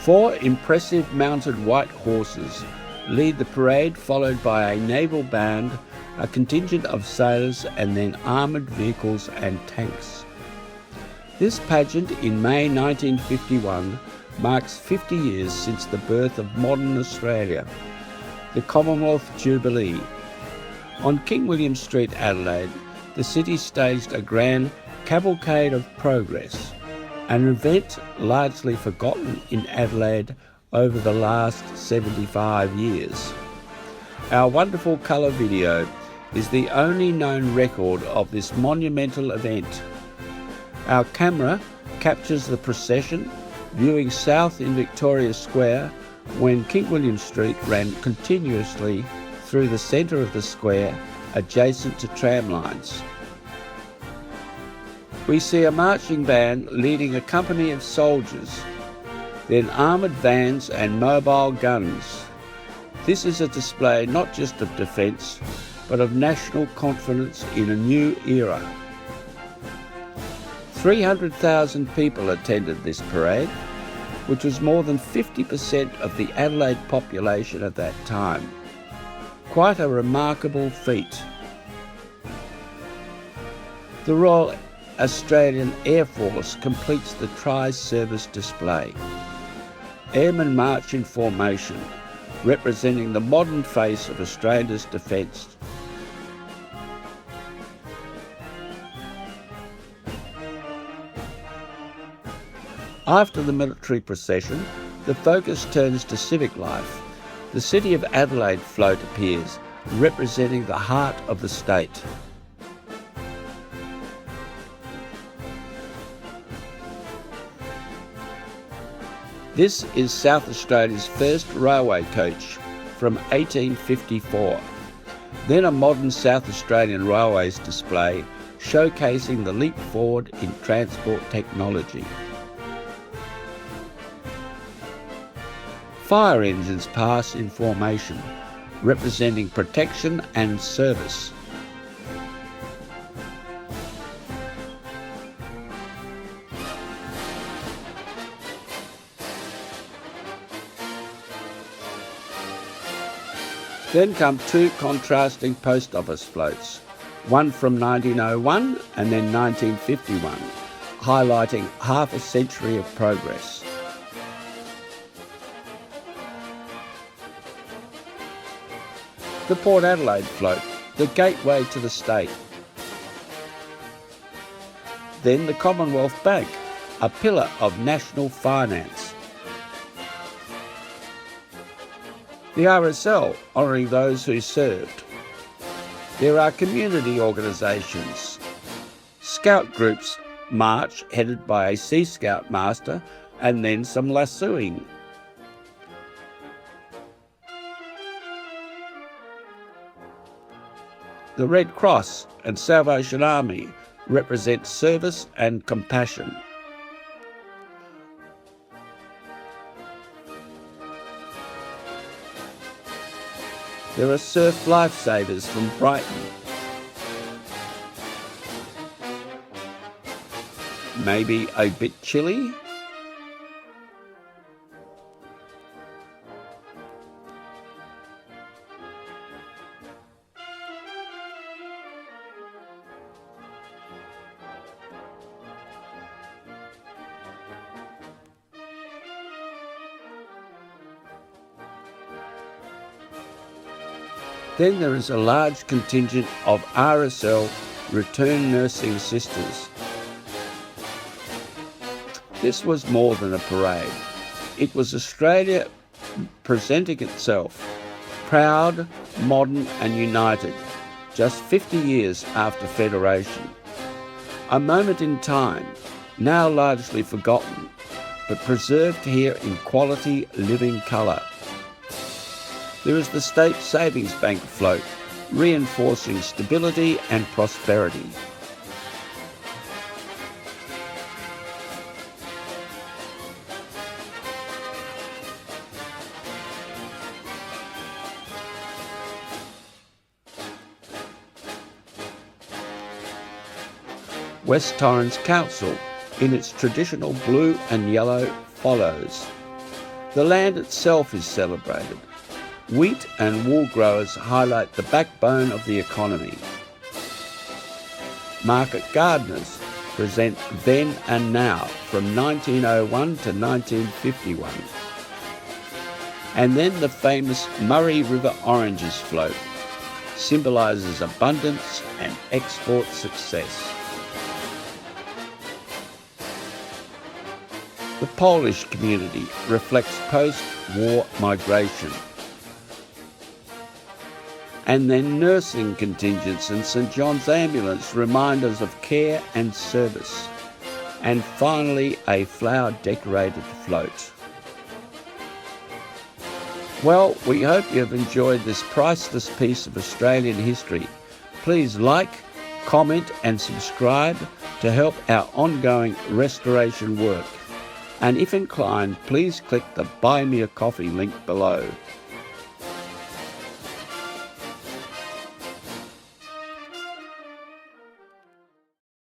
Four impressive mounted white horses lead the parade, followed by a naval band, a contingent of sailors, and then armoured vehicles and tanks. This pageant in May 1951 marks 50 years since the birth of modern Australia, the Commonwealth Jubilee. On King William Street, Adelaide, the city staged a grand Cavalcade of Progress, an event largely forgotten in Adelaide over the last 75 years. Our wonderful colour video is the only known record of this monumental event. Our camera captures the procession viewing south in Victoria Square when King William Street ran continuously through the centre of the square adjacent to tram lines. We see a marching band leading a company of soldiers, then armoured vans and mobile guns. This is a display not just of defence, but of national confidence in a new era. 300,000 people attended this parade, which was more than 50% of the Adelaide population at that time. Quite a remarkable feat. The Royal Australian Air Force completes the tri-service display. Airmen march in formation, representing the modern face of Australia's defence. After the military procession, the focus turns to civic life. The City of Adelaide float appears, representing the heart of the state. This is South Australia's first railway coach from 1854. Then a modern South Australian Railways display showcasing the leap forward in transport technology. Fire engines pass in formation, representing protection and service. Then come two contrasting post office floats, one from 1901 and then 1951, highlighting half a century of progress. The Port Adelaide float, the gateway to the state. Then the Commonwealth Bank, a pillar of national finance. The RSL, honouring those who served. There are community organisations. Scout groups march headed by a Sea Scout master and then some lassoing. The Red Cross and Salvation Army represent service and compassion. There are surf lifesavers from Brighton. Maybe a bit chilly? Then there is a large contingent of RSL return nursing sisters. This was more than a parade. It was Australia presenting itself, proud, modern and united, just 50 years after Federation. A moment in time, now largely forgotten, but preserved here in quality living colour. There is the State Savings Bank float, reinforcing stability and prosperity. West Torrens Council, in its traditional blue and yellow, follows. The land itself is celebrated. Wheat and wool growers highlight the backbone of the economy. Market gardeners present then and now from 1901 to 1951. And then the famous Murray River oranges float, symbolises abundance and export success. The Polish community reflects post-war migration. And then nursing contingents and St John's Ambulance remind us of care and service. And finally, a flower-decorated float. Well, we hope you have enjoyed this priceless piece of Australian history. Please like, comment and subscribe to help our ongoing restoration work. And if inclined, please click the Buy Me a Coffee link below.